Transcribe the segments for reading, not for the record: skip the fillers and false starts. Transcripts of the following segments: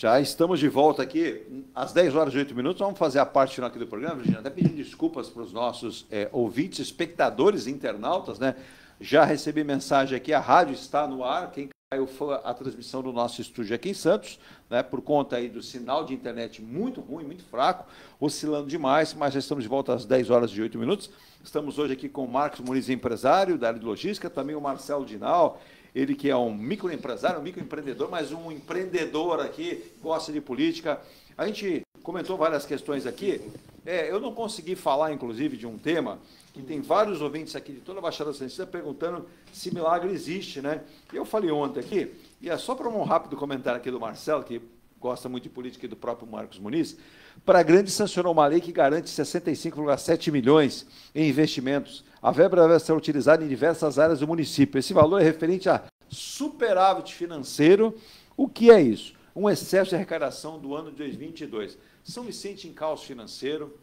Já estamos de volta aqui, às 10 horas e 8 minutos, vamos fazer a parte final aqui do programa, Virginia, até pedindo desculpas para os nossos ouvintes, espectadores, internautas, né? Já recebi mensagem aqui, a rádio está no ar, quem caiu foi a transmissão do nosso estúdio aqui em Santos, né? Por conta aí do sinal de internet muito ruim, muito fraco, oscilando demais, mas já estamos de volta às 10 horas e 8 minutos. Estamos hoje aqui com o Marcos Muniz, empresário da área de logística, também o Marcelo Dinal, ele que é um microempresário, um microempreendedor, mas um empreendedor aqui, gosta de política. A gente comentou várias questões aqui. Eu não consegui falar, inclusive, de um tema que tem vários ouvintes aqui de toda a Baixada Santista perguntando se milagre existe, né? Eu falei ontem aqui, e é só para um rápido comentário aqui do Marcelo, que gosta muito de política, e do próprio Marcos Muniz. Para Grande sancionou uma lei que garante 65,7 milhões em investimentos. A verba deve ser utilizada em diversas áreas do município. Esse valor é referente a superávit financeiro. O que é isso? Um excesso de arrecadação do ano de 2022. São Vicente em caos financeiro.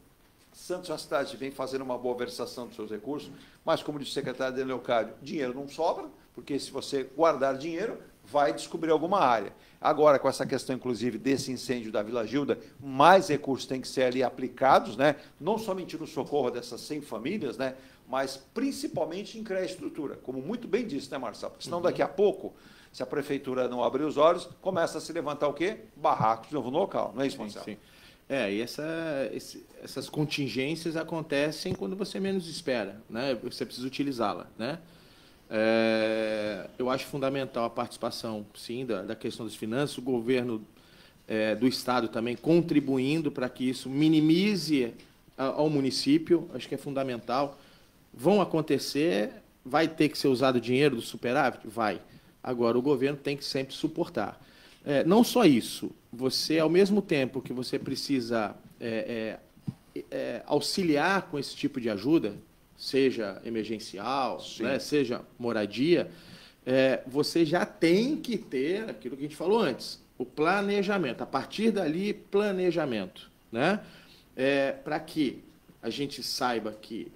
Santos é uma cidade que vem fazendo uma boa versação dos seus recursos, mas, como disse o secretário de Leocádio, dinheiro não sobra, porque se você guardar dinheiro, vai descobrir alguma área. Agora, com essa questão, inclusive, desse incêndio da Vila Gilda, mais recursos têm que ser ali aplicados, né? Não somente no socorro dessas 100 famílias, né? Mas principalmente em criar estrutura, como muito bem disse, né, Marcelo? Porque senão, daqui a pouco, se a prefeitura não abrir os olhos, começa a se levantar o quê? Barracos de novo no local, não é isso, Marcelo? Sim. E essas contingências acontecem quando você menos espera, né? Você precisa utilizá-la, né? Eu acho fundamental a participação, sim, da questão das finanças, o governo do Estado também contribuindo para que isso minimize ao município, acho que é fundamental. Vão acontecer, vai ter que ser usado o dinheiro do superávit? Vai. Agora, o governo tem que sempre suportar. Não só isso, você, ao mesmo tempo que você precisa auxiliar com esse tipo de ajuda, seja emergencial, né, seja moradia, você já tem que ter aquilo que a gente falou antes, o planejamento. A partir dali, planejamento, né? Para que a gente saiba que,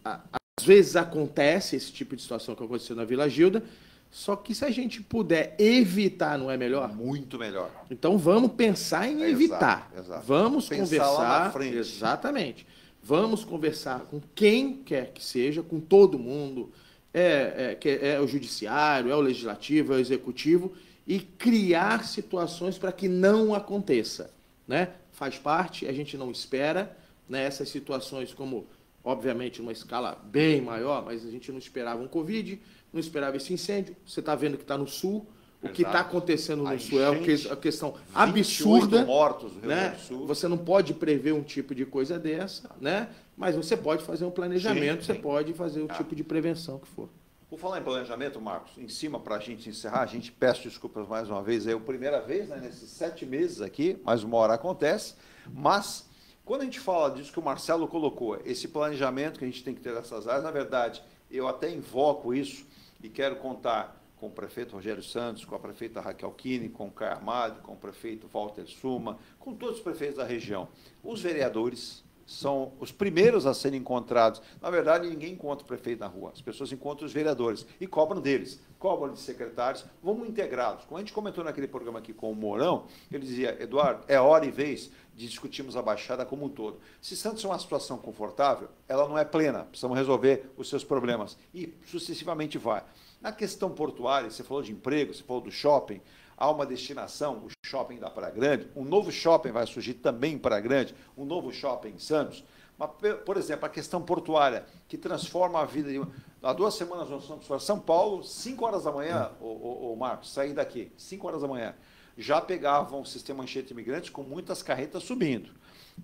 às vezes, acontece esse tipo de situação que aconteceu na Vila Gilda, só que se a gente puder evitar, não é melhor? Muito melhor. Então, vamos pensar em evitar. Exato. Vamos pensar conversar. Lá na frente. Exatamente. Vamos conversar com quem quer que seja, com todo mundo. É o judiciário, é o legislativo, é o executivo, e criar situações para que não aconteça, né? Faz parte, a gente não espera, né, essas situações como, obviamente, numa escala bem maior, mas a gente não esperava um Covid, não esperava esse incêndio. Você está vendo que está no Sul. O que está acontecendo no Sul é uma questão absurda. Mortos no Rio né? Grande do Sul. Você não pode prever um tipo de coisa dessa, né? Mas você pode fazer um planejamento, você pode fazer o tipo de prevenção que for. Por falar em planejamento, Marcos, em cima, para a gente encerrar, a gente peço desculpas mais uma vez, é a primeira vez, né, nesses 7 meses aqui, mais uma hora acontece, mas quando a gente fala disso que o Marcelo colocou, esse planejamento que a gente tem que ter nessas áreas, na verdade, eu até invoco isso e quero contar com o prefeito Rogério Santos, com a prefeita Raquel Kine, com o Caio Amado, com o prefeito Walter Suma, com todos os prefeitos da região. Os vereadores são os primeiros a serem encontrados. Na verdade, ninguém encontra o prefeito na rua. As pessoas encontram os vereadores e cobram deles, cobram de secretários, vamos integrá-los. Como a gente comentou naquele programa aqui com o Mourão, ele dizia, Eduardo, é hora e vez de discutirmos a Baixada como um todo. Se Santos é uma situação confortável, ela não é plena, precisamos resolver os seus problemas. E sucessivamente vai. Na questão portuária, você falou de emprego, você falou do shopping, há uma destinação, o shopping da Praia Grande, um novo shopping vai surgir também em Praia Grande, um novo shopping em Santos. Mas, por exemplo, a questão portuária, que transforma a vida de... Há 2 semanas nós fomos para São Paulo, 5 horas da manhã, o Marcos, saí daqui, 5 horas da manhã, já pegavam o sistema Anchieta Imigrantes com muitas carretas subindo.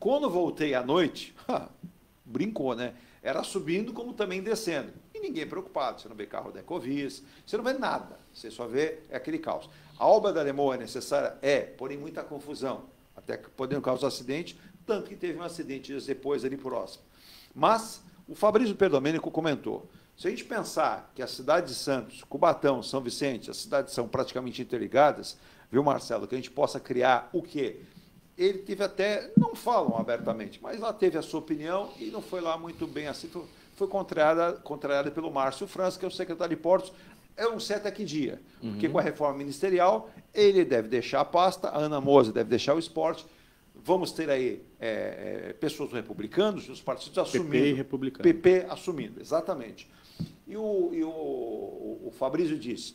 Quando voltei à noite, brincou, né? Era subindo como também descendo. E ninguém preocupado, você não vê carro da Ecovias, você não vê nada, você só vê aquele caos. A obra da Lemoa é necessária? Porém muita confusão, até podendo causar acidente, tanto que teve um acidente dias depois ali próximo. Mas o Fabrício Perdomênico comentou, se a gente pensar que a cidade de Santos, Cubatão, São Vicente, as cidades são praticamente interligadas, viu, Marcelo, que a gente possa criar o quê? Ele teve até, não falam abertamente, mas lá teve a sua opinião e não foi lá muito bem assim, foi contrariada pelo Márcio França, que é o secretário de Portos, Eu não sei até que dia, porque com a reforma ministerial, ele deve deixar a pasta, a Ana Moser deve deixar o esporte, vamos ter aí pessoas republicanos, os partidos assumindo. PP e republicano. PP assumindo, exatamente. E o Fabrício disse,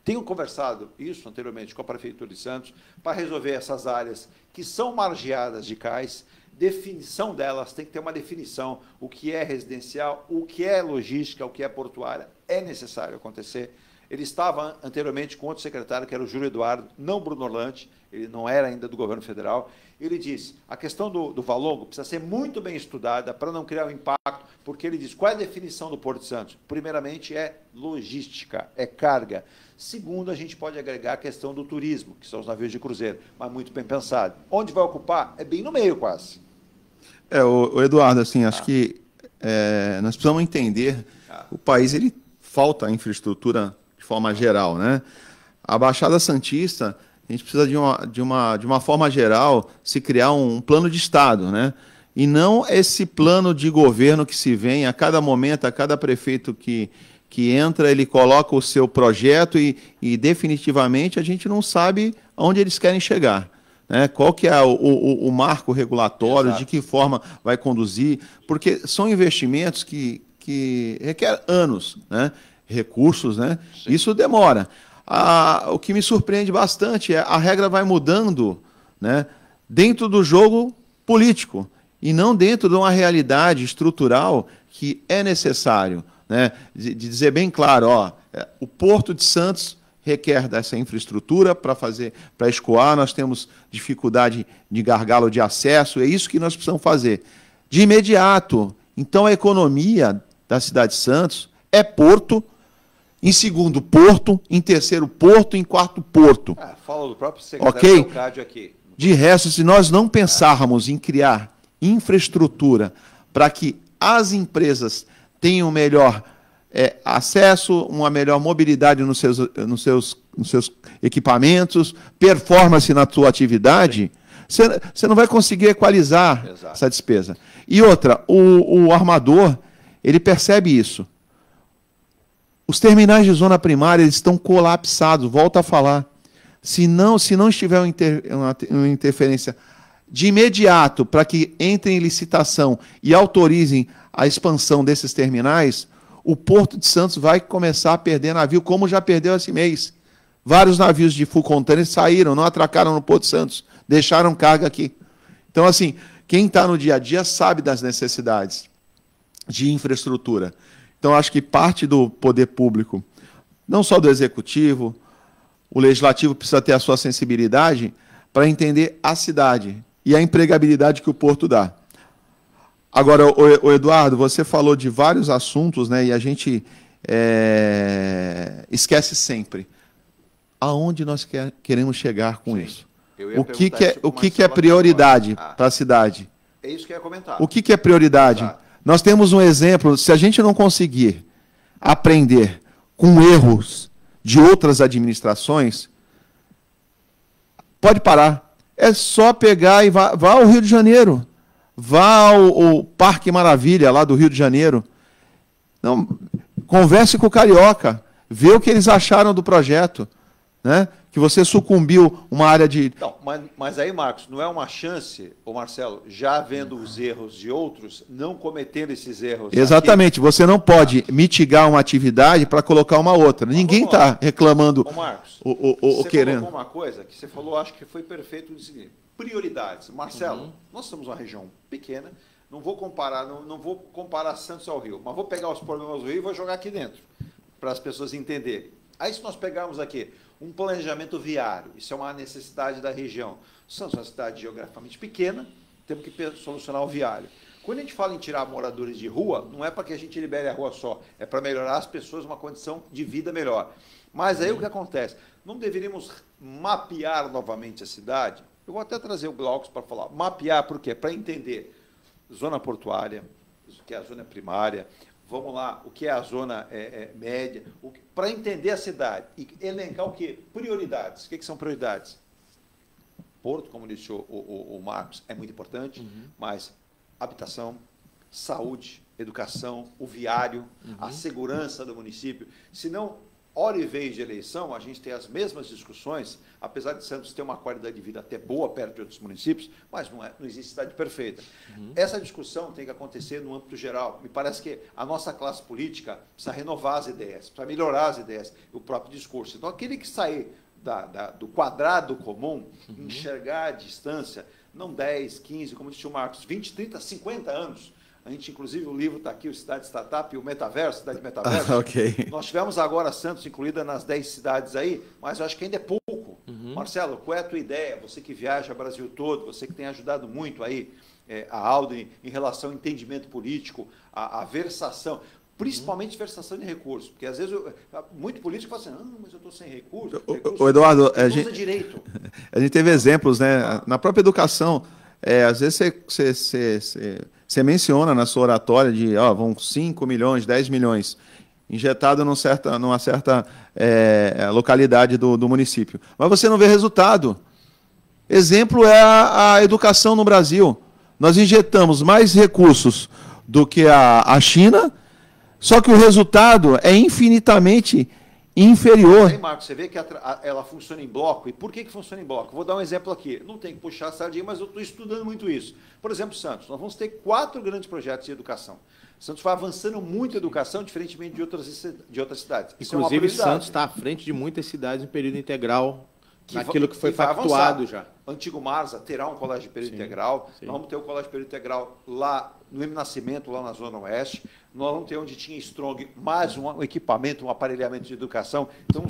tenho conversado isso anteriormente com a Prefeitura de Santos para resolver essas áreas que são margeadas de cais, definição delas, tem que ter uma definição, o que é residencial, o que é logística, o que é portuária, é necessário acontecer. Ele estava anteriormente com outro secretário, que era o Júlio Eduardo, não Bruno Orlandi, ele não era ainda do governo federal. Ele disse, a questão do Valongo precisa ser muito bem estudada para não criar um impacto, porque ele diz, qual é a definição do Porto de Santos? Primeiramente, é logística, é carga. Segundo, a gente pode agregar a questão do turismo, que são os navios de cruzeiro, mas muito bem pensado. Onde vai ocupar? É bem no meio, quase. O Eduardo, assim, acho que nós precisamos entender, o país, ele falta infraestrutura de forma geral, né? A Baixada Santista, a gente precisa de uma forma geral se criar um plano de Estado, né? E não esse plano de governo que se vem a cada momento, a cada prefeito que entra, ele coloca o seu projeto e definitivamente a gente não sabe aonde eles querem chegar, né? Qual que é o marco regulatório, exato, de que forma vai conduzir, porque são investimentos que requerem anos, né? Recursos, né? Sim. Isso demora. O que me surpreende bastante é a regra vai mudando, né, dentro do jogo político e não dentro de uma realidade estrutural que é necessário, né, de dizer bem claro, o Porto de Santos requer dessa infraestrutura para escoar, nós temos dificuldade de gargalo de acesso, é isso que nós precisamos fazer. De imediato, então a economia da cidade de Santos é porto, em segundo, porto, em terceiro, porto, em quarto, porto. Fala do próprio secretário Leocádio aqui. De resto, se nós não pensarmos em criar infraestrutura para que as empresas tenham melhor acesso, uma melhor mobilidade nos seus equipamentos, performance na sua atividade, você não vai conseguir equalizar, exato, essa despesa. E outra, o armador, ele percebe isso. Os terminais de zona primária eles estão colapsados, volto a falar. Se não estiver uma interferência de imediato para que entrem em licitação e autorizem a expansão desses terminais, o Porto de Santos vai começar a perder navio, como já perdeu esse mês. Vários navios de full container saíram, não atracaram no Porto de Santos, deixaram carga aqui. Então, assim, quem está no dia a dia sabe das necessidades de infraestrutura. Então, acho que parte do poder público, não só do executivo, o legislativo precisa ter a sua sensibilidade para entender a cidade e a empregabilidade que o Porto dá. Agora, o Eduardo, você falou de vários assuntos, né, e a gente esquece sempre. Aonde nós queremos chegar com, sim, isso? O que é prioridade para a cidade? É isso que eu ia comentar. O que é prioridade? Tá. Nós temos um exemplo, se a gente não conseguir aprender com erros de outras administrações, pode parar. É só pegar e vá ao Rio de Janeiro. Vá ao Parque Maravilha, lá do Rio de Janeiro. Não, converse com o Carioca, vê o que eles acharam do projeto, né? Que você sucumbiu uma área de... Não, mas aí, Marcos, não é uma chance, ô Marcelo, já vendo os erros de outros, não cometendo esses erros. Exatamente, aqui. Você não pode mitigar uma atividade para colocar uma outra. Mas ninguém está reclamando. Ô Marcos, você querendo. Colocou uma coisa que você falou, acho que foi perfeito no seguinte, prioridades. Marcelo, nós somos uma região pequena, não vou comparar Santos ao Rio, mas vou pegar os problemas do Rio e vou jogar aqui dentro, para as pessoas entenderem. Aí se nós pegarmos aqui um planejamento viário, isso é uma necessidade da região. Santos é uma cidade geograficamente pequena, temos que solucionar o viário. Quando a gente fala em tirar moradores de rua, não é para que a gente libere a rua só, é para melhorar as pessoas uma condição de vida melhor. Mas aí o que acontece? Não deveríamos mapear novamente a cidade? Eu vou até trazer o Glaucus para falar. Mapear por quê? Para entender zona portuária, o que é a zona primária, vamos lá, o que é a zona média, para entender a cidade e elencar o quê? Prioridades. O que são prioridades? Porto, como disse o Marcos, é muito importante, mas habitação, saúde, educação, o viário, a segurança do município. Senão, hora e vez de eleição, a gente tem as mesmas discussões, apesar de Santos ter uma qualidade de vida até boa perto de outros municípios, mas não existe cidade perfeita. Essa discussão tem que acontecer no âmbito geral. Me parece que a nossa classe política precisa renovar as ideias, precisa melhorar as ideias, o próprio discurso. Então, aquele que sair do quadrado comum, enxergar a distância, não 10, 15, como disse o Marcos, 20, 30, 50 anos. A gente, inclusive, o livro está aqui, o Cidade Startup e o Metaverso, Cidade Metaverso. Ok. Nós tivemos agora Santos incluída nas 10 cidades aí, mas eu acho que ainda é pouco. Marcelo, qual é a tua ideia? Você que viaja o Brasil todo, você que tem ajudado muito aí a Aldrin em relação ao entendimento político, a versação, principalmente versação de recursos, porque às vezes muito político fala assim, mas eu estou sem recursos. O Eduardo, a gente teve exemplos, né? Na própria educação, às vezes você menciona na sua oratória de vão 5 milhões, 10 milhões injetado numa certa localidade do município. Mas você não vê resultado. Exemplo é a educação no Brasil. Nós injetamos mais recursos do que a China, só que o resultado é infinitamente inferior. Aí, Marcos, você vê que ela funciona em bloco. E por que funciona em bloco? Vou dar um exemplo aqui. Não tem que puxar a sardinha, mas eu estou estudando muito isso. Por exemplo, Santos, nós vamos ter 4 grandes projetos de educação. Santos vai avançando muito a educação, diferentemente de outras cidades. Inclusive, Santos está à frente de muitas cidades em período integral, naquilo que foi pactuado já. Antigo Marza terá um colégio de período integral. Sim. Nós vamos ter o colégio de período integral lá no M. Nascimento, lá na Zona Oeste. Nós vamos ter onde tinha Strong mais um equipamento, um aparelhamento de educação. Então,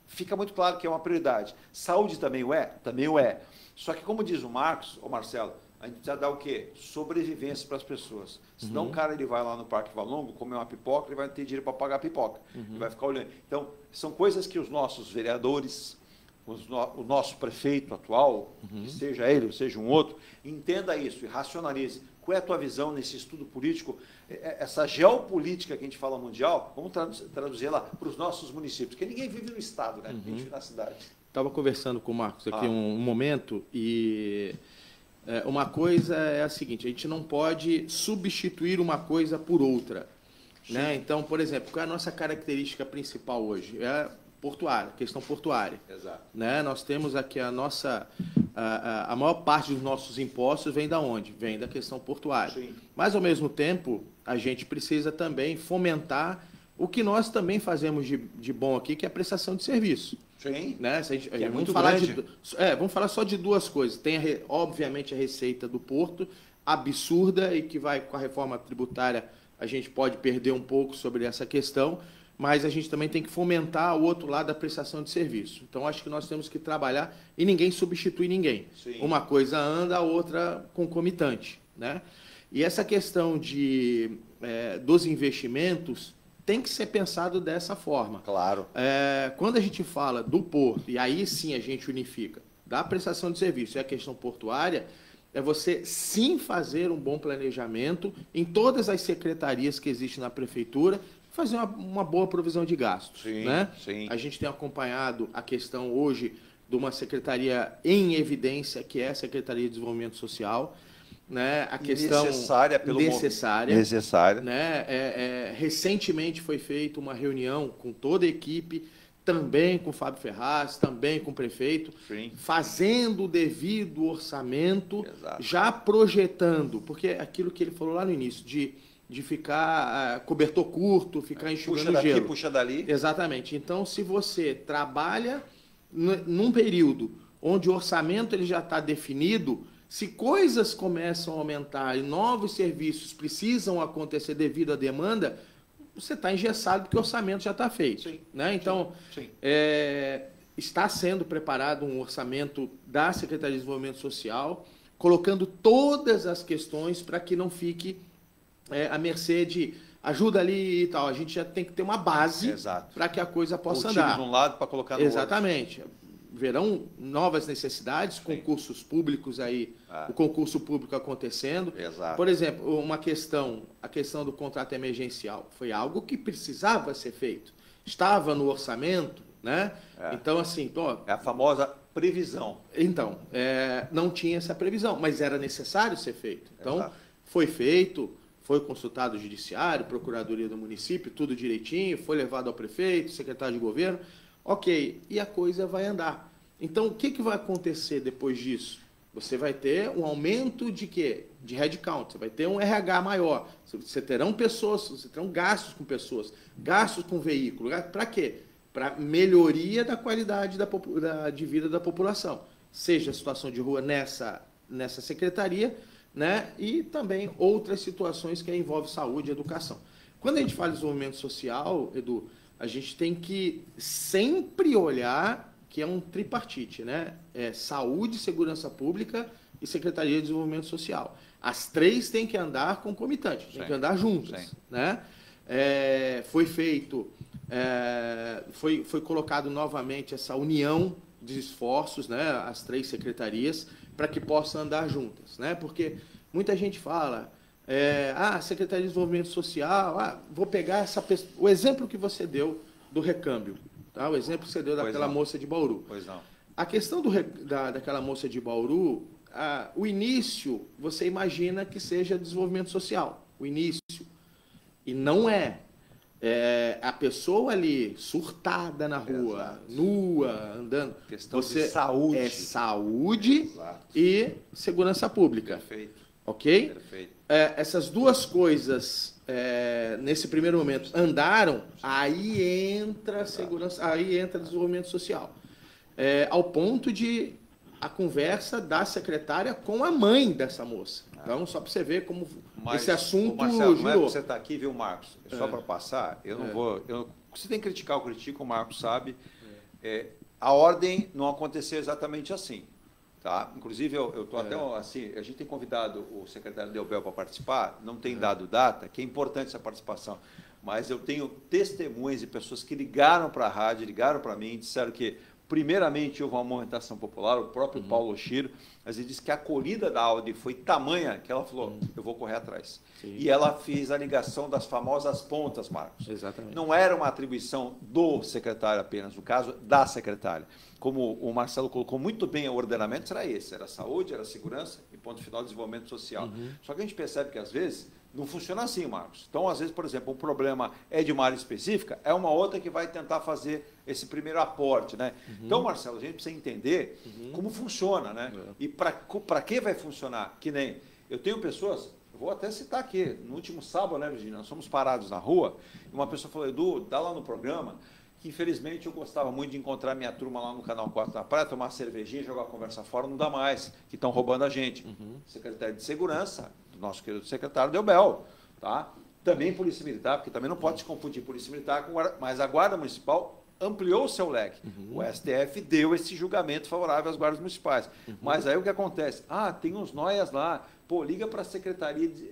fica muito claro que é uma prioridade. Saúde também o é? Também o é. Só que, como diz o Marcos, o Marcelo, a gente precisa dar o quê? Sobrevivência para as pessoas. Senão o cara ele vai lá no Parque Valongo, comer uma pipoca, ele vai ter dinheiro para pagar a pipoca. Ele vai ficar olhando. Então, são coisas que os nossos vereadores, o nosso prefeito atual, seja ele ou seja um outro, entenda isso e racionalize. Qual é a tua visão nesse estudo político? Essa geopolítica que a gente fala mundial, vamos traduzir lá para os nossos municípios, porque ninguém vive no estado, né? A gente vive na cidade. Estava conversando com o Marcos aqui um momento e uma coisa é a seguinte, a gente não pode substituir uma coisa por outra. Né? Então, por exemplo, qual é a nossa característica principal hoje? É portuária, questão portuária. Exato. Né? Nós temos aqui a maior parte dos nossos impostos vem da onde? Vem da questão portuária. Sim. Mas, ao mesmo tempo, a gente precisa também fomentar o que nós também fazemos de bom aqui, que é a prestação de serviço. Sim. Né? Vamos falar só de 2 coisas. Tem, obviamente, a receita do porto, absurda, e que vai, com a reforma tributária, a gente pode perder um pouco sobre essa questão, mas a gente também tem que fomentar o outro lado da prestação de serviço. Então, acho que nós temos que trabalhar e ninguém substitui ninguém. Sim. Uma coisa anda, a outra concomitante. Né? E essa questão dos investimentos tem que ser pensado dessa forma. Claro. Quando a gente fala do porto, e aí sim a gente unifica, da prestação de serviço e a questão portuária, é você sim fazer um bom planejamento em todas as secretarias que existem na prefeitura, fazer uma boa provisão de gastos. Sim, né? Sim. A gente tem acompanhado a questão hoje de uma secretaria em evidência, que é a Secretaria de Desenvolvimento Social, né? A questão necessária. Né? Recentemente foi feita uma reunião com toda a equipe, também com o Fábio Ferraz, também com o prefeito, Sim. fazendo o devido orçamento, Exato. já projetando, porque aquilo que ele falou lá no início, de ficar cobertor curto, ficar enxugando puxa daqui, gelo. Puxa dali. Exatamente. Então, se você trabalha num período onde o orçamento ele já está definido, se coisas começam a aumentar e novos serviços precisam acontecer devido à demanda, você está engessado porque o orçamento já está feito. Sim. Né? Então, Sim. Está sendo preparado um orçamento da Secretaria de Desenvolvimento Social, colocando todas as questões para que não fique à mercê de ajuda ali e tal. A gente já tem que ter uma base para que a coisa possa andar. De um lado para colocar no Exatamente. Outro. Verão novas necessidades, Sim. concursos públicos aí, o concurso público acontecendo. Exato. Por exemplo, a questão do contrato emergencial foi algo que precisava ser feito. Estava no orçamento, né? Então, assim... É a famosa previsão. Então, não tinha essa previsão, mas era necessário ser feito. Então, foi feito, Foi consultado o judiciário, procuradoria do município, tudo direitinho, foi levado ao prefeito, secretário de governo, ok, e a coisa vai andar. Então, o que vai acontecer depois disso? Você vai ter um aumento de quê? De headcount, você vai ter um RH maior, você terão pessoas, você terão gastos com pessoas, gastos com veículo, para quê? Para melhoria da qualidade de vida da população, seja a situação de rua nessa secretaria, né? E também outras situações que envolvem saúde e educação. Quando a gente fala de desenvolvimento social, Edu, a gente tem que sempre olhar que é um tripartite, né? Saúde, segurança pública e Secretaria de Desenvolvimento Social. As três têm que andar concomitantes, têm que andar juntas, né? Foi feito, foi colocado novamente essa união de esforços, né? As três secretarias, para que possam andar juntas, né? Porque muita gente fala, Secretaria de Desenvolvimento Social, vou pegar o exemplo que você deu do recâmbio, tá? O exemplo que você deu daquela moça de Bauru. Pois não. A questão daquela moça de Bauru, o início, você imagina que seja desenvolvimento social, o início, e não é. A pessoa ali, surtada na rua, nua, andando. Questão de saúde. É saúde e segurança pública. Perfeito. Ok? Perfeito. Essas duas coisas, nesse primeiro momento, andaram, aí entra segurança, aí entra desenvolvimento social. Ao ponto de a conversa da secretária com a mãe dessa moça. Então, só para você ver como esse assunto Marcelo, girou. não é porque você está aqui, viu, Marcos? Só para passar, eu não vou... se tem que criticar, eu critico, o Marcos sabe. A ordem não aconteceu exatamente assim. Tá? Inclusive, eu estou até assim, a gente tem convidado o secretário Delbel para participar, não tem dado data, que é importante essa participação, mas eu tenho testemunhas de pessoas que ligaram para a rádio, ligaram para mim, disseram que, primeiramente, houve uma movimentação popular, o próprio Paulo Oshiro, mas ele disse que a acolhida da Audi foi tamanha que ela falou, eu vou correr atrás. Sim. E ela fez a ligação das famosas pontas, Marcos. Exatamente. Não era uma atribuição do secretário apenas, no caso da secretária. Como o Marcelo colocou muito bem, o ordenamento era esse, era saúde, era segurança e ponto final, desenvolvimento social. Só que a gente percebe que, às vezes, não funciona assim, Marcos. Então, às vezes, por exemplo, um problema é de uma área específica, é uma outra que vai tentar fazer esse primeiro aporte, né? Então, Marcelo, a gente precisa entender como funciona, né? E para que vai funcionar? Que nem, eu tenho pessoas, eu vou até citar aqui, no último sábado, né, Virginia, nós fomos parados na rua, e uma pessoa falou, Edu, dá lá no programa, que infelizmente eu gostava muito de encontrar minha turma lá no Canal 4 da Praia, tomar uma cervejinha, jogar a conversa fora, não dá mais, que estão roubando a gente. Secretário de Segurança, do nosso querido secretário Delbel, tá? Também Polícia Militar, porque também não pode se confundir Polícia Militar com Guarda, mas a Guarda Municipal ampliou o seu leque. O STF deu esse julgamento favorável às guardas municipais. Mas aí o que acontece? Tem uns noias lá, liga para a Secretaria de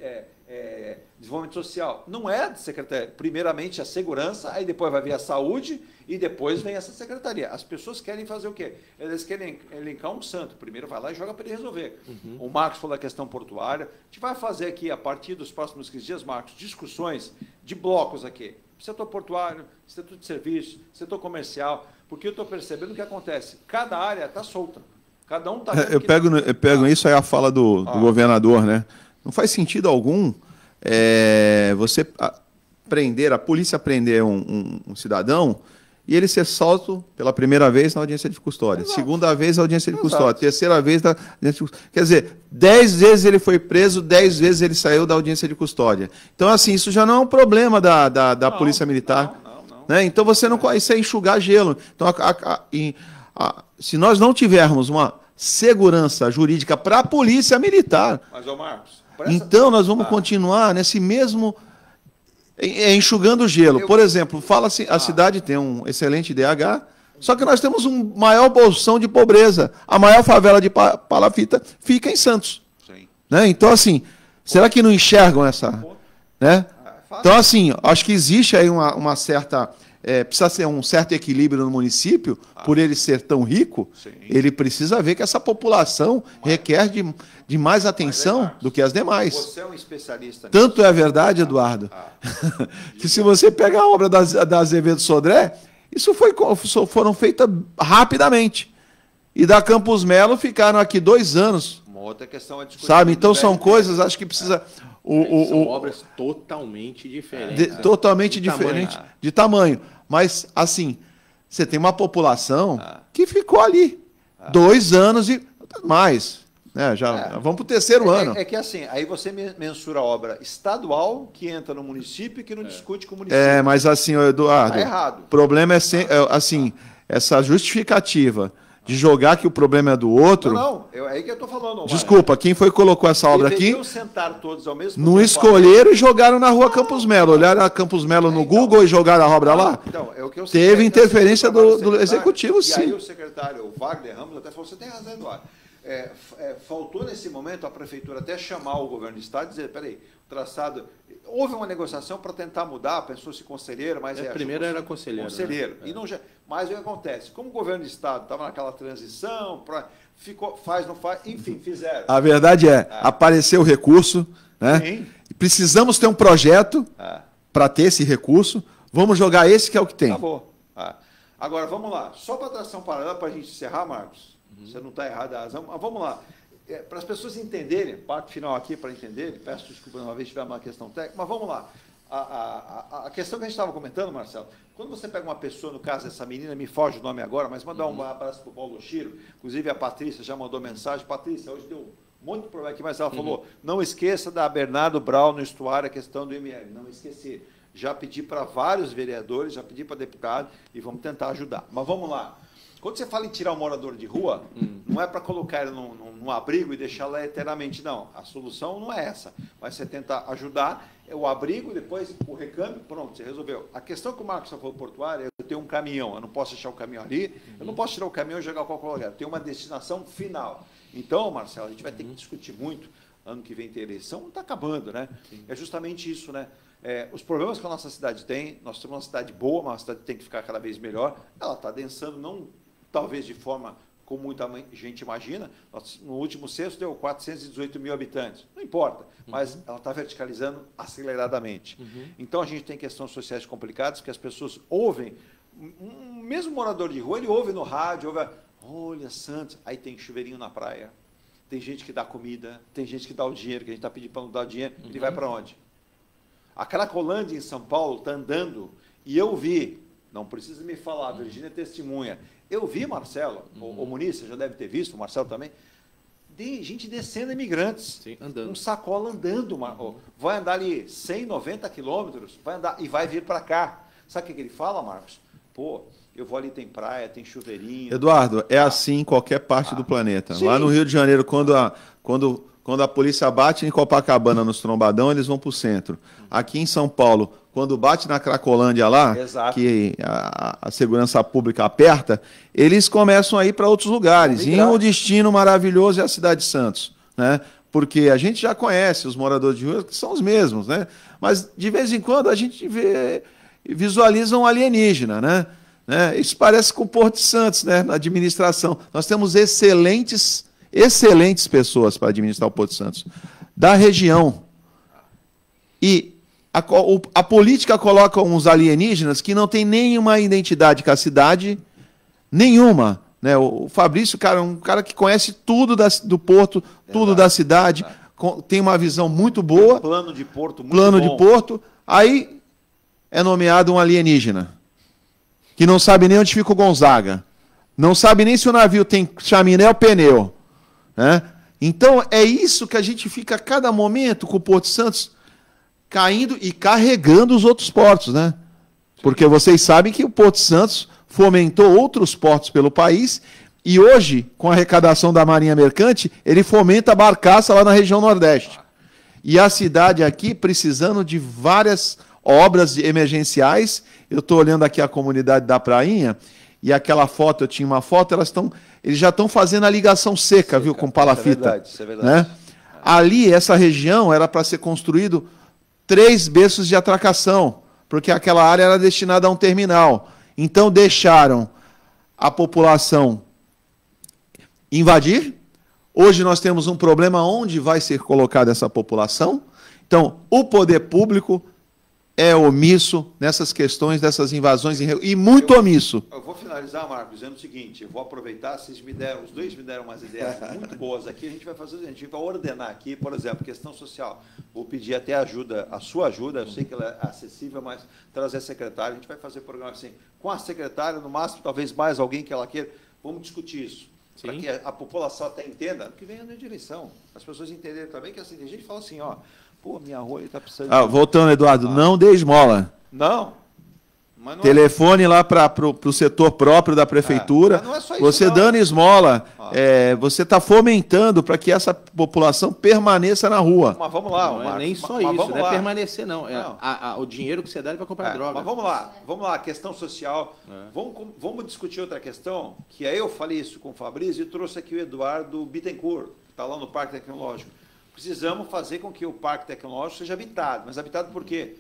Desenvolvimento Social. Não é de secretaria. Primeiramente a segurança, aí depois vai vir a saúde e depois vem essa secretaria. As pessoas querem fazer o quê? Elas querem elencar um santo. Primeiro vai lá e joga para ele resolver. O Marcos falou da questão portuária. A gente vai fazer aqui, a partir dos próximos 15 dias, Marcos, discussões de blocos aqui. Setor portuário, setor de serviço, setor comercial, porque eu estou percebendo o que acontece. Cada área está solta. Cada um está... Eu pego isso aí, a fala do governador, né? Não faz sentido algum você prender, a polícia prender um cidadão e ele ser solto pela primeira vez na audiência de custódia, segunda vez na audiência de custódia, terceira vez na audiência de custódia. Quer dizer, 10 vezes ele foi preso, 10 vezes ele saiu da audiência de custódia. Então, assim, isso já não é um problema da Polícia Militar. Não. Né? Então, você não... Isso é enxugar gelo. Então, se nós não tivermos uma segurança jurídica para a Polícia Militar, mas, ô Marcos, então nós vamos continuar nesse mesmo... enxugando gelo. Por exemplo, fala-se, a cidade tem um excelente DH, só que nós temos um maior bolsão de pobreza. A maior favela de Palafita fica em Santos. Sim. Né? Então, assim, será que não enxergam essa... Né? Então, assim, acho que existe aí uma certa... precisa ser um certo equilíbrio no município, por ele ser tão rico, ele precisa ver que essa população requer de mais atenção do que as demais. Você é um especialista nisso. Tanto é verdade, Eduardo, que se você pegar a obra da Azevedo Sodré, isso foram feitas rapidamente. E da Campos Melo ficaram aqui 2 anos Uma outra questão é discutir. Sabe? Então são coisas, acho que precisa... São obras totalmente diferentes. Totalmente diferentes de tamanho. Mas, assim, você tem uma população que ficou ali 2 anos e mais. Né? Vamos para o 3º ano. É que assim, aí você mensura a obra estadual que entra no município e que não discute com o município. Mas assim, Eduardo, tá errado. O problema é assim, essa justificativa de jogar que o problema é do outro. É aí que eu estou falando. Desculpa, quem foi que colocou essa obra aqui? Sentar todos ao mesmo não escolheram e jogaram na rua Campos Melo. Olharam a Campos Melo no Google e jogaram a obra lá? Então, é o que eu sei. Teve interferência do executivo, sim. E aí o secretário, o Wagner Ramos, até falou, você tem razão, Eduardo. Faltou nesse momento a prefeitura até chamar o governo do estado e dizer, peraí, o traçado... Houve uma negociação para tentar mudar, pensou-se conselheiro, mas... primeiro era conselheiro. Conselheiro. Né? Mas o que acontece? Como o governo do estado estava naquela transição, faz, não faz, enfim, fizeram. A verdade apareceu o recurso, né? Sim. Precisamos ter um projeto para ter esse recurso, vamos jogar esse que é o que tem. Acabou. Agora, vamos lá. Só para tração paralela, para a gente encerrar, Marcos, você não está errado, mas vamos lá. Para as pessoas entenderem, parte final aqui para entenderem, peço desculpa uma vez se tiver uma questão técnica, mas vamos lá. A questão que a gente estava comentando, Marcelo, quando você pega uma pessoa, no caso dessa menina, me foge o nome agora, mas mandar um abraço para o Paulo Chiro, inclusive a Patrícia já mandou mensagem. Patrícia, hoje deu um monte de problema aqui, mas ela falou, não esqueça da Bernardo Brau no estuário, a questão do ML, não esqueci. Já pedi para vários vereadores, já pedi para deputado e vamos tentar ajudar. Mas vamos lá. Quando você fala em tirar um morador de rua, não é para colocar ele num abrigo e deixar lá eternamente, não. A solução não é essa. Mas você tentar ajudar, o abrigo, depois o recâmbio, pronto, você resolveu. A questão que o Marcos falou portuária, eu tenho um caminhão, eu não posso deixar o caminhão ali, eu não posso tirar o caminhão e jogar em qualquer lugar. Eu tenho uma destinação final. Então, Marcelo, a gente vai ter que discutir muito. Ano que vem tem eleição, não está acabando, né? Sim. É justamente isso, né? Os problemas que a nossa cidade tem, nós temos uma cidade boa, mas a cidade tem que ficar cada vez melhor. Ela está adensando, não talvez de forma como muita gente imagina. No último censo deu 418 mil habitantes. Não importa, mas ela está verticalizando aceleradamente. Então, a gente tem questões sociais complicadas que as pessoas ouvem. Mesmo morador de rua, ele ouve no rádio, ouve, olha, Santos, aí tem chuveirinho na praia. Tem gente que dá comida, tem gente que dá o dinheiro, que a gente está pedindo para não dar o dinheiro, ele vai para onde? A Cracolândia, em São Paulo, está andando, e eu vi, não precisa me falar, a Virgínia é testemunha, eu vi, Marcelo, o Muniz, você já deve ter visto, o Marcelo também, gente descendo, imigrantes, sim, andando. Um sacola andando, vai andar ali 100, 90 quilômetros, vai andar e vai vir para cá. Sabe o que ele fala, Marcos? Pô, eu vou ali, tem praia, tem chuveirinho. Eduardo, é assim em qualquer parte do planeta. Sim. Lá no Rio de Janeiro, quando a polícia bate em Copacabana, nos Trombadão, eles vão para o centro. Aqui em São Paulo, quando bate na Cracolândia lá, exato, que a segurança pública aperta, eles começam a ir para outros lugares. E um destino maravilhoso é a cidade de Santos, né? Porque a gente já conhece os moradores de rua, que são os mesmos, né? Mas, de vez em quando, a gente visualiza um alienígena, né? Isso parece com o Porto de Santos, né? Na administração. Nós temos excelentes pessoas para administrar o Porto de Santos, da região. E a política coloca uns alienígenas que não tem nenhuma identidade com a cidade, nenhuma. Né? O Fabrício, cara, um cara que conhece tudo do Porto, tudo da cidade, tem uma visão muito boa. Plano de Porto muito plano bom. De Porto. Aí é nomeado um alienígena, que não sabe nem onde fica o Gonzaga. Não sabe nem se o navio tem chaminé ou pneu. Né? Então, é isso que a gente fica a cada momento com o Porto de Santos caindo e carregando os outros portos. Né? Porque vocês sabem que o Porto de Santos fomentou outros portos pelo país e hoje, com a arrecadação da Marinha Mercante, ele fomenta a barcaça lá na região Nordeste. E a cidade aqui precisando de várias obras emergenciais. Eu estou olhando aqui a comunidade da Prainha e aquela foto, eu tinha uma foto, eles já estão fazendo a ligação seca, viu, com palafita. Isso é verdade. Né? Ali, essa região era para ser construído 3 berços de atracação, porque aquela área era destinada a um terminal. Então, deixaram a população invadir. Hoje nós temos um problema onde vai ser colocada essa população. Então, o poder público é omisso nessas questões dessas invasões e muito omisso. Eu vou finalizar, Marcos, dizendo o seguinte, eu vou aproveitar, os dois me deram umas ideias muito boas aqui, a gente vai fazer o seguinte, a gente vai ordenar aqui, por exemplo, questão social, vou pedir até ajuda, a sua ajuda, eu sei que ela é acessível, mas trazer a secretária, a gente vai fazer programa assim, com a secretária, no máximo, talvez mais alguém que ela queira, vamos discutir isso, para que a população até entenda, que vem a direção, as pessoas entenderem também que assim, a gente fala assim, ó, pô, minha rua está precisando... Voltando, Eduardo, não dê esmola. Não. Mas não telefone lá para o setor próprio da prefeitura. Não é só isso, você não. Dando esmola, você está fomentando para que essa população permaneça na rua. Mas vamos lá, não é nem só isso, não é permanecer, não. O dinheiro que você dá, ele vai comprar droga. Mas vamos lá, questão social. Vamos discutir outra questão, que aí eu falei isso com o Fabrício e trouxe aqui o Eduardo Bittencourt, que está lá no Parque Tecnológico. Precisamos fazer com que o Parque Tecnológico seja habitado. Mas habitado por quê?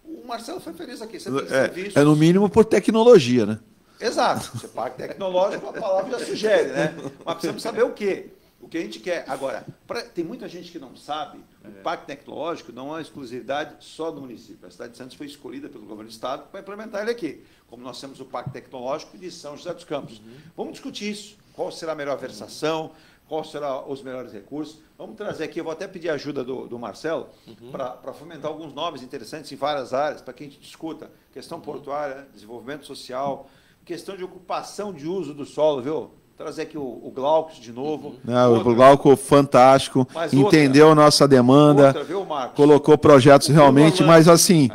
O Marcelo foi feliz aqui. Você tem serviços... no mínimo por tecnologia, né? Exato. Esse Parque Tecnológico, a palavra já sugere, né? Mas precisamos saber o quê? O que a gente quer. Agora, tem muita gente que não sabe, o Parque Tecnológico não é uma exclusividade só do município. A cidade de Santos foi escolhida pelo governo do Estado para implementar ele aqui. Como nós temos o Parque Tecnológico de São José dos Campos. Vamos discutir isso. Qual será a melhor versação? Quais serão os melhores recursos? Vamos trazer aqui, eu vou até pedir a ajuda do Marcelo para fomentar alguns nomes interessantes em várias áreas, para que a gente discuta. Questão portuária, desenvolvimento social, questão de ocupação de uso do solo, viu? Trazer aqui o Glauco de novo. O Glauco, fantástico, entendeu a nossa demanda, viu, Marcos? Colocou projetos realmente, mas assim,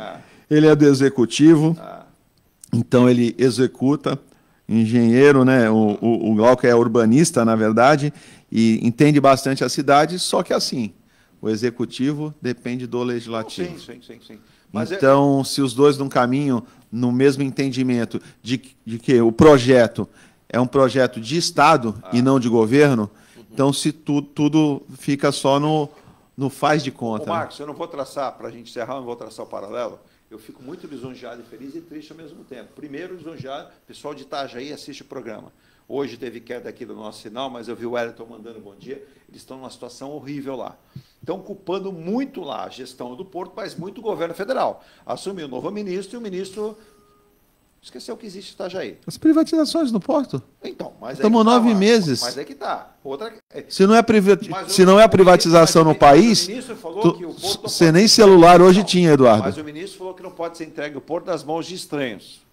ele é do executivo, então ele executa, engenheiro, né? O Glauco é urbanista, na verdade, e entende bastante a cidade, só que assim, o executivo depende do legislativo. Sim. Mas então, se os dois não caminham no mesmo entendimento de que o projeto é um projeto de Estado e não de governo, então se tudo fica só no faz de conta. Marcos, eu não vou traçar, para a gente encerrar, eu não vou traçar o paralelo. Eu fico muito lisonjeado e feliz e triste ao mesmo tempo. Primeiro, lisonjeado, o pessoal de Itajaí assiste o programa. Hoje teve queda aqui do nosso sinal, mas eu vi o Wellington mandando bom dia. Eles estão numa situação horrível lá. Estão culpando muito lá a gestão do Porto, mas muito o governo federal. Assumiu o novo ministro e o ministro esqueceu que existe Itajaí. As privatizações no Porto? Então, mas estamos 9 meses. Mas é que está. Se não é a privatização no país, você nem celular hoje tinha, Eduardo. Mas o ministro falou que não pode ser entregue o Porto nas mãos de estranhos.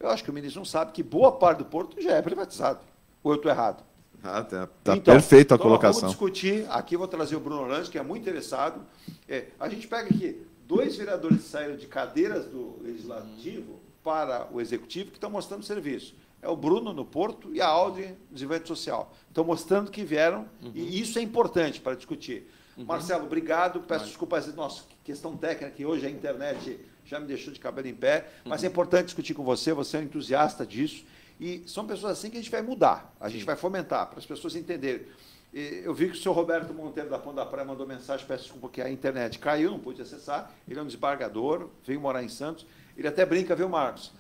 Eu acho que o ministro não sabe que boa parte do Porto já é privatizado. Ou eu estou errado? Está perfeita a colocação. Vamos discutir. Aqui eu vou trazer o Bruno Orlando, que é muito interessado. A gente pega aqui 2 vereadores que saíram de cadeiras do Legislativo para o Executivo que estão mostrando serviço. É o Bruno no Porto e a Audrey no Desenvolvimento Social. Estão mostrando que vieram, e isso é importante para discutir. Marcelo, obrigado. Peço desculpas, nossa, questão técnica, que hoje a internet já me deixou de cabelo em pé, mas é importante discutir com você é um entusiasta disso, e são pessoas assim que a gente vai mudar, a gente vai fomentar, para as pessoas entenderem. Eu vi que o senhor Roberto Monteiro da Ponta da Praia mandou mensagem, peço desculpa que a internet caiu, não pude acessar, ele é um desembargador, veio morar em Santos, ele até brinca, viu, Marcos?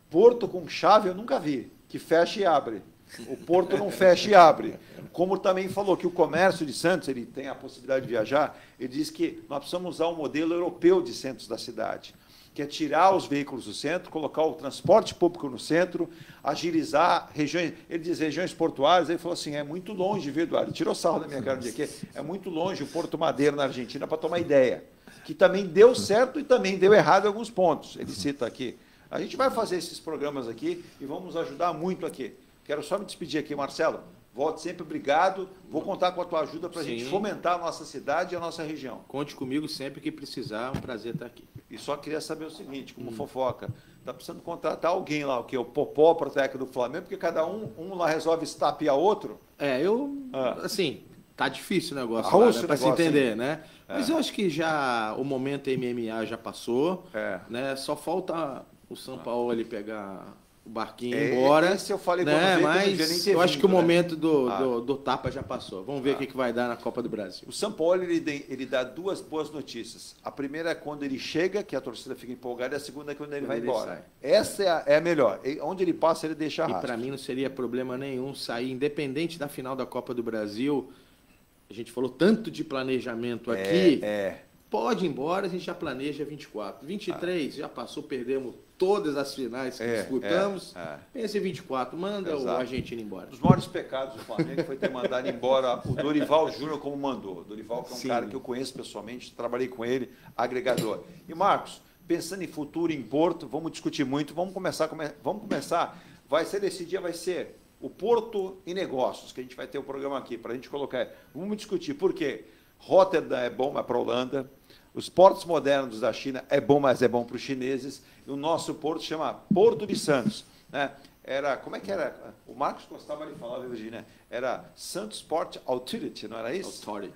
Porto com chave eu nunca vi, que fecha e abre. O Porto não fecha e abre. Como também falou que o comércio de Santos, ele tem a possibilidade de viajar, ele diz que nós precisamos usar um modelo europeu de centros da cidade, que é tirar os veículos do centro, colocar o transporte público no centro, agilizar regiões, ele diz regiões portuárias, ele falou assim, é muito longe, viu, Eduardo? Ele tirou sarro da minha cara um dia aqui, é muito longe o Porto Madeiro na Argentina, para tomar ideia, que também deu certo e também deu errado em alguns pontos, ele cita aqui. A gente vai fazer esses programas aqui e vamos ajudar muito aqui. Quero só me despedir aqui, Marcelo. Volte sempre, obrigado. Vou contar com a tua ajuda para a gente fomentar a nossa cidade e a nossa região. Conte comigo sempre que precisar, é um prazer estar aqui. E só queria saber o seguinte, como fofoca, está precisando contratar alguém lá, o Popó para o técnico do Flamengo, porque cada um lá resolve estapear outro. Assim, tá difícil o negócio lá, né, para se entender, né? Mas eu acho que já o momento MMA já passou, né? Só falta o São Paulo ali pegar o barquinho embora. Esse eu falei né? Mas eu acho que o momento né? do tapa já passou. Vamos ver o que vai dar na Copa do Brasil. O São Paulo ele dá 2 boas notícias. A primeira é quando ele chega, que a torcida fica empolgada, e a segunda é quando ele vai embora. Essa é a melhor. Onde ele passa, ele deixa rastro. E para mim não seria problema nenhum sair, independente da final da Copa do Brasil. A gente falou tanto de planejamento aqui. pode ir embora, a gente já planeja 24. 23, já passou, perdemos todas as finais que disputamos. Pensa em 24, manda o argentino embora. Um dos maiores pecados do Flamengo foi ter mandado embora o Dorival Júnior como mandou. Dorival, que é um cara que eu conheço pessoalmente, trabalhei com ele, agregador. E, Marcos, pensando em futuro, em Porto, vamos discutir muito, vamos começar, vai ser esse dia, vai ser o Porto e Negócios, que a gente vai ter o programa aqui, para a gente colocar, vamos discutir, por quê? Rotterdam é bom, mas para a Holanda, os portos modernos da China é bom, mas é bom para os chineses, e o nosso porto chama Porto de Santos, né? Como é que era? O Marcos gostava de falar, Virginia, era Santos Port Authority, não era isso? Authority.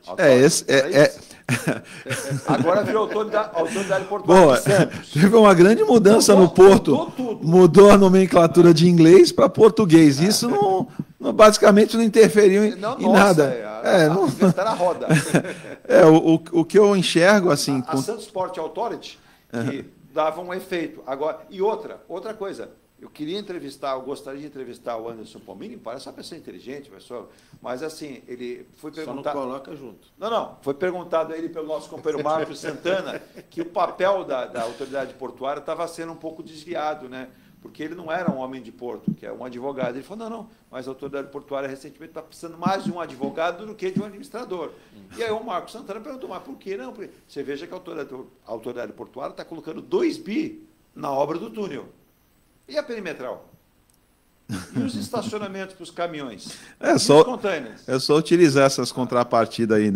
Agora virou autoridade portuária de Santos. Teve uma grande mudança no Porto. Mudou a nomenclatura de inglês para português. Isso basicamente não interferiu em nada. Inventaram a roda. O que eu enxergo assim. A Santos Port Authority que dava um efeito. Agora, e outra coisa. Eu gostaria de entrevistar o Anderson Pomini, parece uma pessoa inteligente, mas assim, ele foi perguntado... Só não coloca junto. Não, foi perguntado a ele pelo nosso companheiro Marcos Santana que o papel da autoridade portuária estava sendo um pouco desviado, né? Porque ele não era um homem de porto, que é um advogado. Ele falou, não, mas a autoridade portuária recentemente está precisando mais de um advogado do que de um administrador. E aí o Marcos Santana perguntou, mas por que não? Porque você veja que a autoridade portuária está colocando 2 bi na obra do túnel. E a perimetral? E os estacionamentos para os caminhões? Os containers? É só utilizar essas contrapartidas aí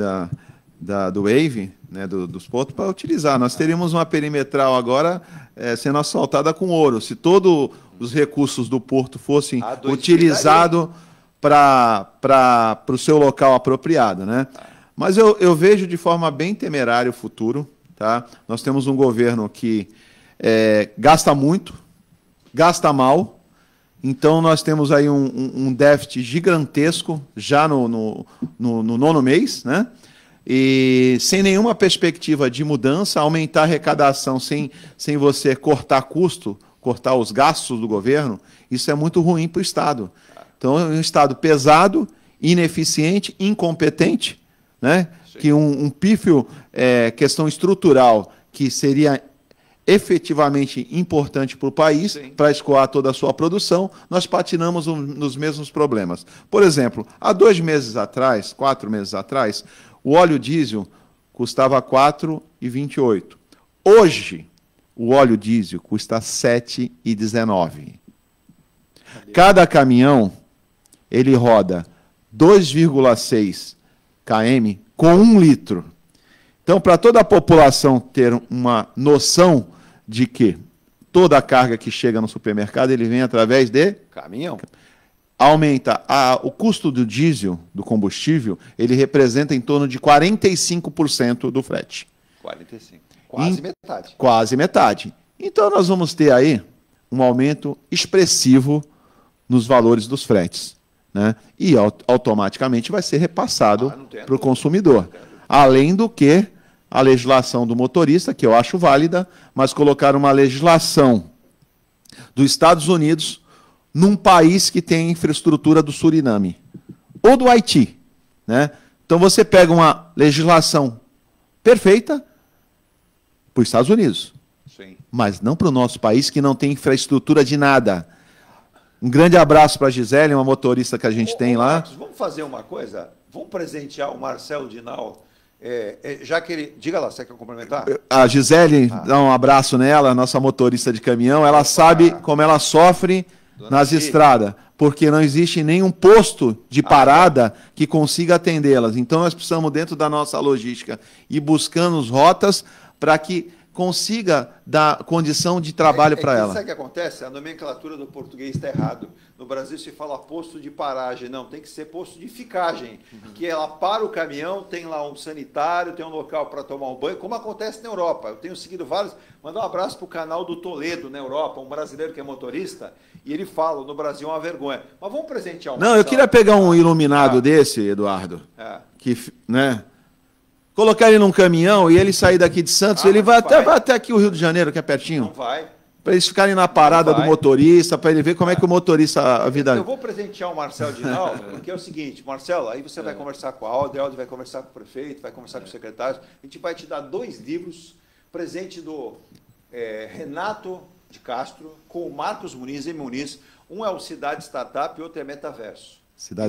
do Wave, né, dos portos, para utilizar. Nós teríamos uma perimetral agora sendo asfaltada com ouro. Se todos os recursos do porto fossem utilizados para o seu local apropriado, né? Mas eu vejo de forma bem temerária o futuro. Tá? Nós temos um governo que gasta muito, gasta mal, então nós temos aí um déficit gigantesco já no 9º mês, né? E sem nenhuma perspectiva de mudança, aumentar a arrecadação sem você cortar custo, cortar os gastos do governo, isso é muito ruim para o Estado. Então é um Estado pesado, ineficiente, incompetente, né? Que um pífio questão estrutural que seria efetivamente importante para o país, para escoar toda a sua produção, nós patinamos nos mesmos problemas. Por exemplo, há 4 meses atrás, o óleo diesel custava R$ 4,28. Hoje, o óleo diesel custa R$ 7,19. Cada caminhão, ele roda 2,6 km com 1 litro. Então, para toda a população ter uma noção de que toda a carga que chega no supermercado, ele vem através de caminhão. Aumenta o custo do diesel, do combustível, ele representa em torno de 45% do frete. 45%. Quase metade. Quase metade. Então, nós vamos ter aí um aumento expressivo nos valores dos fretes, né? E automaticamente vai ser repassado para o consumidor. Além do que a legislação do motorista, que eu acho válida, mas colocar uma legislação dos Estados Unidos num país que tem infraestrutura do Suriname ou do Haiti, né? Então você pega uma legislação perfeita para os Estados Unidos, mas não para o nosso país que não tem infraestrutura de nada. Um grande abraço para a Gisele, uma motorista que a gente tem lá. Marcos, vamos fazer uma coisa? Vamos presentear o Marcelo Dinal. Já que ele... Diga lá, você quer complementar? A Gisele, dá um abraço nela, nossa motorista de caminhão, ela sabe como ela sofre nas estradas, porque não existe nenhum posto de parada que consiga atendê-las. Então nós precisamos, dentro da nossa logística, ir buscando as rotas para que consiga dar condição de trabalho para ela. Sabe o que acontece? A nomenclatura do português está errado. No Brasil se fala posto de paragem, não, tem que ser posto de ficagem, que ela para o caminhão, tem lá um sanitário, tem um local para tomar um banho, como acontece na Europa. Eu tenho seguido vários, mandar um abraço para o canal do Toledo, na Europa, um brasileiro que é motorista, e ele fala, no Brasil é uma vergonha. Mas vamos presentear um... Não, eu queria pegar um iluminado desse, Eduardo, que, né... Colocar ele num caminhão e ele sair daqui de Santos, ele vai até aqui o Rio de Janeiro, que é pertinho. Não vai. para eles ficarem na parada do motorista, para ele ver como é que o motorista, a vida... Eu vou presentear o Marcelo Dinal, porque é o seguinte, Marcelo, aí você vai conversar com a Alder vai conversar com o prefeito, vai conversar com o secretário, a gente vai te dar 2 livros, presente do Renato de Castro, com o Marcos Muniz e Muniz. Um é o Cidade Startup e outro é Metaverso.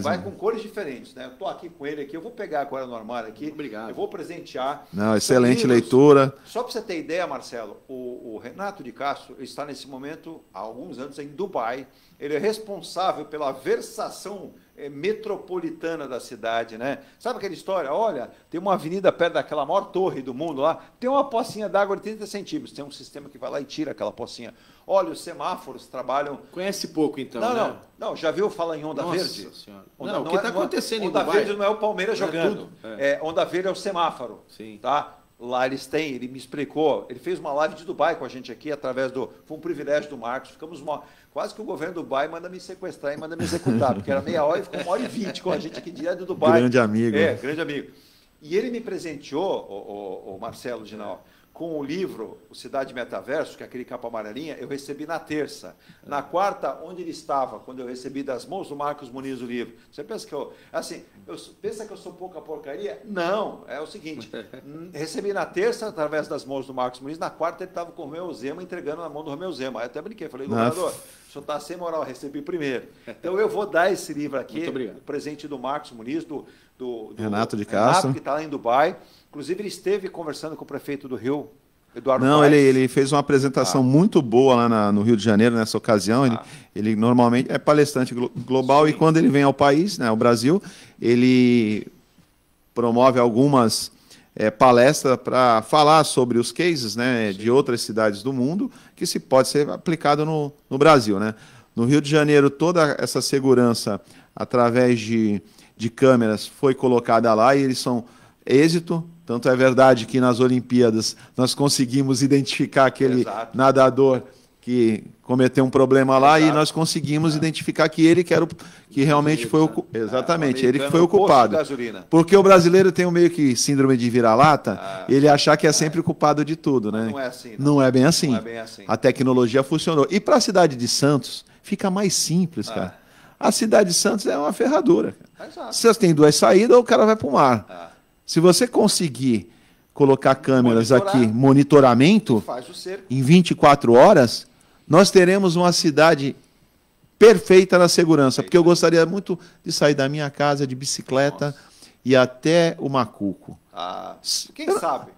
Vai com cores diferentes, né? Eu estou aqui com ele aqui, eu vou pegar agora no armário aqui. Obrigado. Eu vou presentear. Não, excelente leitura. Só para você ter ideia, Marcelo, o Renato de Castro está nesse momento, há alguns anos, em Dubai. Ele é responsável pela versação metropolitana da cidade, né? Sabe aquela história? Olha, tem uma avenida perto daquela maior torre do mundo lá, tem uma pocinha d'água de 30 centímetros, tem um sistema que vai lá e tira aquela pocinha. Olha, os semáforos trabalham... Conhece pouco, então, né? Não, já viu falar em Onda Verde? Nossa Senhora. Onda, o que está acontecendo em Onda Dubai? Verde não é o Palmeiras jogando. É Onda Verde é o semáforo. Sim. Tá? Lá eles têm, ele me explicou, ele fez uma live de Dubai com a gente aqui, através do... Foi um privilégio do Marcos, ficamos quase que o governo do Dubai manda me sequestrar e manda me executar, porque era meia hora e ficou 1h20 com a gente aqui direto do Dubai. Grande amigo. Grande amigo. E ele me presenteou, o Marcelo Ginal, com o livro O Cidade Metaverso, que é aquele capa amarelinha, eu recebi na terça. Na quarta, onde ele estava, quando eu recebi das mãos do Marcos Muniz o livro. Você pensa que pensa que eu sou pouca porcaria? Não, é o seguinte, recebi na terça, através das mãos do Marcos Muniz, na quarta ele estava com o Romeu Zema, entregando na mão do Romeu Zema. Aí eu até brinquei, falei, governador, o senhor está sem moral, recebi primeiro. Então eu vou dar esse livro aqui, o presente do Marcos Muniz, do Renato de Castro, que está lá em Dubai. Inclusive, ele esteve conversando com o prefeito do Rio, Eduardo Não, Paes. ele fez uma apresentação muito boa lá no Rio de Janeiro, nessa ocasião. Ele normalmente é palestrante global. Sim. E quando ele vem ao país, né, ao Brasil, ele promove algumas palestras para falar sobre os cases, né, de outras cidades do mundo, que se pode ser aplicado no Brasil. Né? No Rio de Janeiro, toda essa segurança, através de câmeras, foi colocada lá e eles são êxito. Tanto é verdade que nas Olimpíadas nós conseguimos identificar aquele nadador que cometeu um problema lá e nós conseguimos identificar que ele que realmente foi o exatamente, ele que foi o culpado. Porque o brasileiro tem um meio que síndrome de vira-lata, ele achar que é sempre o culpado de tudo, né? Não é assim. Não é bem assim. A tecnologia funcionou. E para a cidade de Santos fica mais simples, cara. A cidade de Santos é uma ferradura. Se você tem 2 saídas, o cara vai para o mar. Se você conseguir colocar câmeras aqui, monitoramento, em 24 horas, nós teremos uma cidade perfeita na segurança. Porque eu gostaria muito de sair da minha casa de bicicleta e até o Macuco. Quem sabe?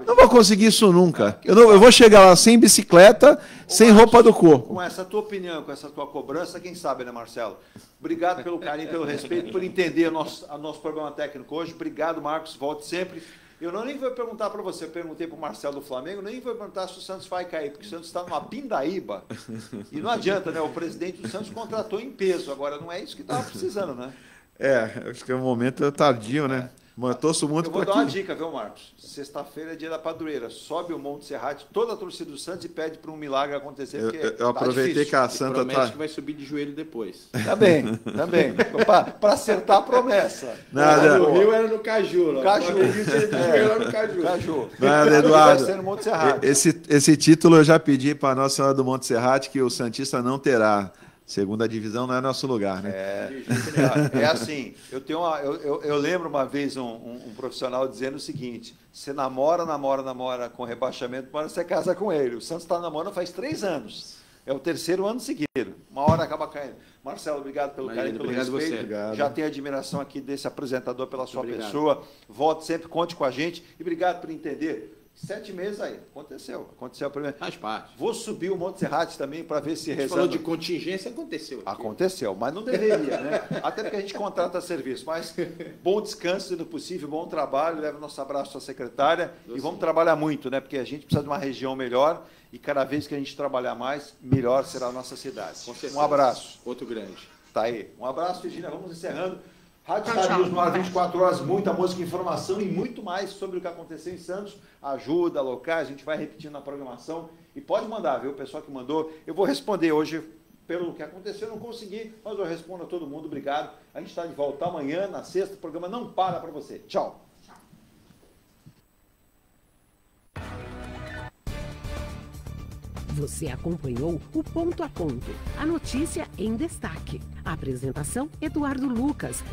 Não vou conseguir isso nunca. Eu vou chegar lá sem bicicleta, sem roupa do corpo. Com essa tua opinião, com essa tua cobrança, quem sabe, né, Marcelo? Obrigado pelo carinho, pelo respeito, por entender o nosso problema técnico hoje. Obrigado, Marcos. Volte sempre. Eu nem vou perguntar para você, eu perguntei para o Marcelo do Flamengo, nem vou perguntar se o Santos vai cair, porque o Santos está numa pindaíba. E não adianta, né? O presidente do Santos contratou em peso. Agora, não é isso que estava precisando, né? Acho que é um momento tardio, né? Eu torço muito. Eu vou dar uma dica, viu, Marcos? Sexta-feira é dia da padroeira. Sobe o Monte Serrate, toda a torcida do Santos e pede para um milagre acontecer. Eu aproveitei que a Santa que vai subir de joelho depois. Também. Para acertar a promessa. O Rio era no Caju. Caju. Era no Caju. Nada, Eduardo. Vai ser no Monte Serrate. Esse título eu já pedi para a Nossa Senhora do Monte Serrate, que o Santista não terá. Segunda divisão não é nosso lugar, né? É assim, eu lembro uma vez um profissional dizendo o seguinte: você namora com rebaixamento, uma hora você casa com ele. O Santos está namorando faz 3 anos. É o 3º ano seguido. Uma hora acaba caindo. Marcelo, obrigado pelo carinho, pelo respeito. Já tenho admiração aqui desse apresentador pela sua pessoa. Volte sempre, conte com a gente. E obrigado por entender. 7 meses aí. Aconteceu primeiro. Faz parte. Vou subir o Monte Serrate também para ver se resolve. Falou de contingência, aconteceu. Aqui. Aconteceu, mas não deveria, né? Até porque a gente contrata serviço. Mas bom descanso, sendo possível, bom trabalho. Leva nosso abraço à secretária. E vamos trabalhar muito, né? Porque a gente precisa de uma região melhor. E cada vez que a gente trabalhar mais, melhor será a nossa cidade. Um abraço. Outro grande. Tá aí. Um abraço, Virginia. Vamos encerrando. Rádio Star News no ar 24 horas, muita música, informação e muito mais sobre o que aconteceu em Santos. Ajuda, locais, a gente vai repetindo na programação. E pode mandar, viu? O pessoal que mandou. Eu vou responder hoje pelo que aconteceu, não consegui, mas eu respondo a todo mundo. Obrigado. A gente está de volta amanhã, na sexta. O programa não para você. Tchau. Você acompanhou o Ponto a Ponto, a notícia em destaque. A apresentação, Eduardo Lucas.